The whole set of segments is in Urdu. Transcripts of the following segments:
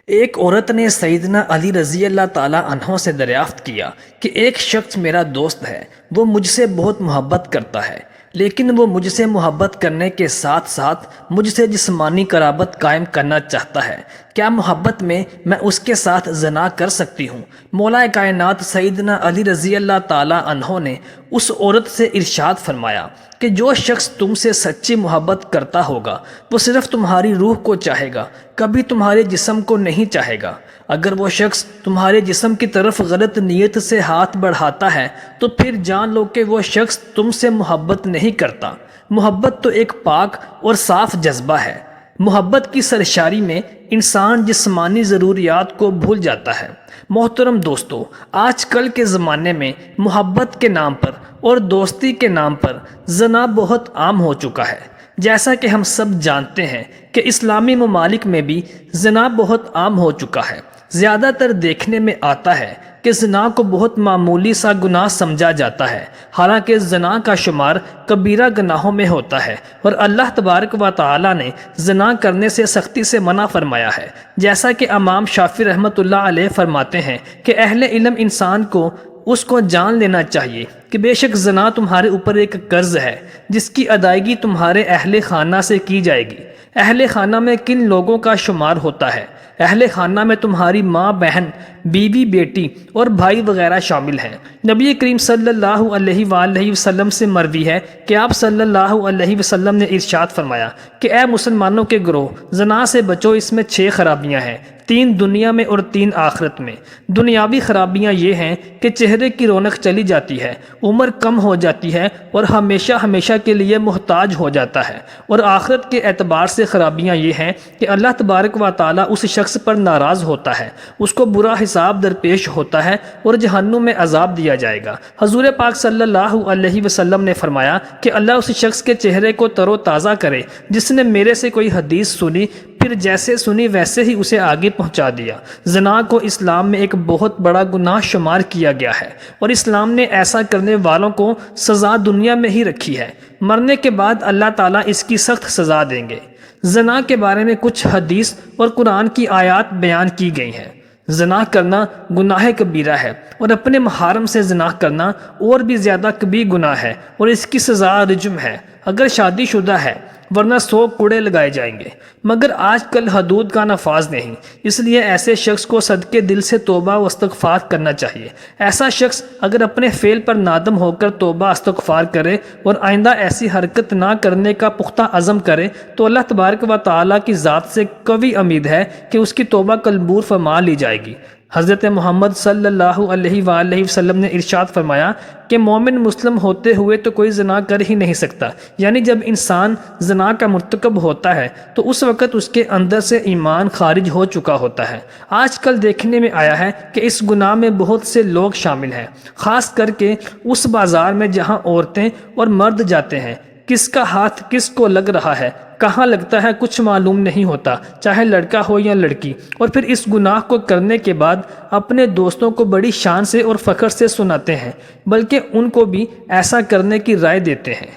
ایک عورت نے سیدنا علی رضی اللہ تعالیٰ عنہ سے دریافت کیا کہ ایک شخص میرا دوست ہے، وہ مجھ سے بہت محبت کرتا ہے، لیکن وہ مجھ سے محبت کرنے کے ساتھ ساتھ مجھ سے جسمانی قرابت قائم کرنا چاہتا ہے، کیا محبت میں اس کے ساتھ زنا کر سکتی ہوں؟ مولا کائنات سیدنا علی رضی اللہ تعالیٰ عنہ نے اس عورت سے ارشاد فرمایا کہ جو شخص تم سے سچی محبت کرتا ہوگا وہ صرف تمہاری روح کو چاہے گا، کبھی تمہارے جسم کو نہیں چاہے گا۔ اگر وہ شخص تمہارے جسم کی طرف غلط نیت سے ہاتھ بڑھاتا ہے تو پھر جان لو کہ وہ شخص تم سے محبت نہیں کرتا۔ محبت تو ایک پاک اور صاف جذبہ ہے۔ محبت کی سرشاری میں انسان جسمانی ضروریات کو بھول جاتا ہے۔ محترم دوستو، آج کل کے زمانے میں محبت کے نام پر اور دوستی کے نام پر زنا بہت عام ہو چکا ہے۔ جیسا کہ ہم سب جانتے ہیں کہ اسلامی ممالک میں بھی زنا بہت عام ہو چکا ہے۔ زیادہ تر دیکھنے میں آتا ہے کہ زنا کو بہت معمولی سا گناہ سمجھا جاتا ہے، حالانکہ زنا کا شمار کبیرہ گناہوں میں ہوتا ہے، اور اللہ تبارک و تعالی نے زنا کرنے سے سختی سے منع فرمایا ہے۔ جیسا کہ امام شافعی رحمۃ اللہ علیہ فرماتے ہیں کہ اہل علم انسان کو اس کو جان لینا چاہیے کہ بے شک زنا تمہارے اوپر ایک قرض ہے جس کی ادائیگی تمہارے اہل خانہ سے کی جائے گی۔ اہل خانہ میں کن لوگوں کا شمار ہوتا ہے؟ اہل خانہ میں تمہاری ماں، بہن، بیوی، بیٹی اور بھائی وغیرہ شامل ہیں۔ نبی کریم صلی اللہ علیہ وآلہ وسلم سے مروی ہے کہ آپ صلی اللہ علیہ وسلم نے ارشاد فرمایا کہ اے مسلمانوں کے گروہ، زنا سے بچو، اس میں 6 خرابیاں ہیں، 3 دنیا میں اور 3 آخرت میں۔ دنیاوی خرابیاں یہ ہیں کہ چہرے کی رونق چلی جاتی ہے، عمر کم ہو جاتی ہے اور ہمیشہ ہمیشہ کے لیے محتاج ہو جاتا ہے۔ اور آخرت کے اعتبار سے خرابیاں یہ ہیں کہ اللہ تبارک و تعالیٰ اس شخص پر ناراض ہوتا ہے، اس کو برا حساب درپیش ہوتا ہے اور جہنم میں عذاب دیا جائے گا۔ حضور پاک صلی اللہ علیہ وسلم نے فرمایا کہ اللہ اس شخص کے چہرے کو تر و تازہ کرے جس نے میرے سے کوئی حدیث سنی، پھر جیسے سنی ویسے ہی اسے آگے پہنچا دیا۔ زنا کو اسلام میں ایک بہت بڑا گناہ شمار کیا گیا ہے، اور اسلام نے ایسا کرنے والوں کو سزا دنیا میں ہی رکھی ہے، مرنے کے بعد اللہ تعالیٰ اس کی سخت سزا دیں گے۔ زنا کے بارے میں کچھ حدیث اور قرآن کی آیات بیان کی گئی ہیں۔ زنا کرنا گناہ کبیرہ ہے، اور اپنے محارم سے زنا کرنا اور بھی زیادہ کبیر گناہ ہے، اور اس کی سزا رجم ہے اگر شادی شدہ ہے، ورنہ 100 کوڑے لگائے جائیں گے۔ مگر آج کل حدود کا نفاذ نہیں، اس لیے ایسے شخص کو صدقے دل سے توبہ و استغفار کرنا چاہیے۔ ایسا شخص اگر اپنے فعل پر نادم ہو کر توبہ استغفار کرے اور آئندہ ایسی حرکت نہ کرنے کا پختہ عزم کرے تو اللہ تبارک و تعالیٰ کی ذات سے قوی امید ہے کہ اس کی توبہ قبول فرما لی جائے گی۔ حضرت محمد صلی اللہ علیہ وآلہ وسلم نے ارشاد فرمایا کہ مومن مسلم ہوتے ہوئے تو کوئی زنا کر ہی نہیں سکتا، یعنی جب انسان زنا کا مرتکب ہوتا ہے تو اس وقت اس کے اندر سے ایمان خارج ہو چکا ہوتا ہے۔ آج کل دیکھنے میں آیا ہے کہ اس گناہ میں بہت سے لوگ شامل ہیں، خاص کر کے اس بازار میں جہاں عورتیں اور مرد جاتے ہیں۔ کس کا ہاتھ کس کو لگ رہا ہے، کہاں لگتا ہے، کچھ معلوم نہیں ہوتا، چاہے لڑکا ہو یا لڑکی، اور پھر اس گناہ کو کرنے کے بعد اپنے دوستوں کو بڑی شان سے اور فخر سے سناتے ہیں، بلکہ ان کو بھی ایسا کرنے کی رائے دیتے ہیں۔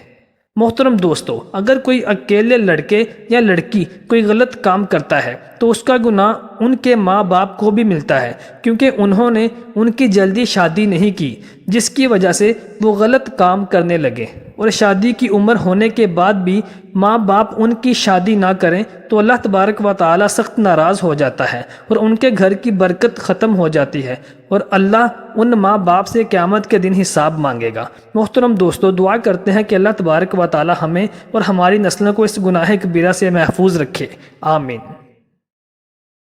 محترم دوستو، اگر کوئی اکیلے لڑکے یا لڑکی کوئی غلط کام کرتا ہے تو اس کا گناہ ان کے ماں باپ کو بھی ملتا ہے، کیونکہ انہوں نے ان کی جلدی شادی نہیں کی، جس کی وجہ سے وہ غلط کام کرنے لگے، اور شادی کی عمر ہونے کے بعد بھی ماں باپ ان کی شادی نہ کریں تو اللہ تبارک و تعالیٰ سخت ناراض ہو جاتا ہے اور ان کے گھر کی برکت ختم ہو جاتی ہے، اور اللہ ان ماں باپ سے قیامت کے دن حساب مانگے گا۔ محترم دوستو، دعا کرتے ہیں کہ اللہ تبارک و تعالیٰ ہمیں اور ہماری نسلوں کو اس گناہ کبیرہ سے محفوظ رکھے، آمین۔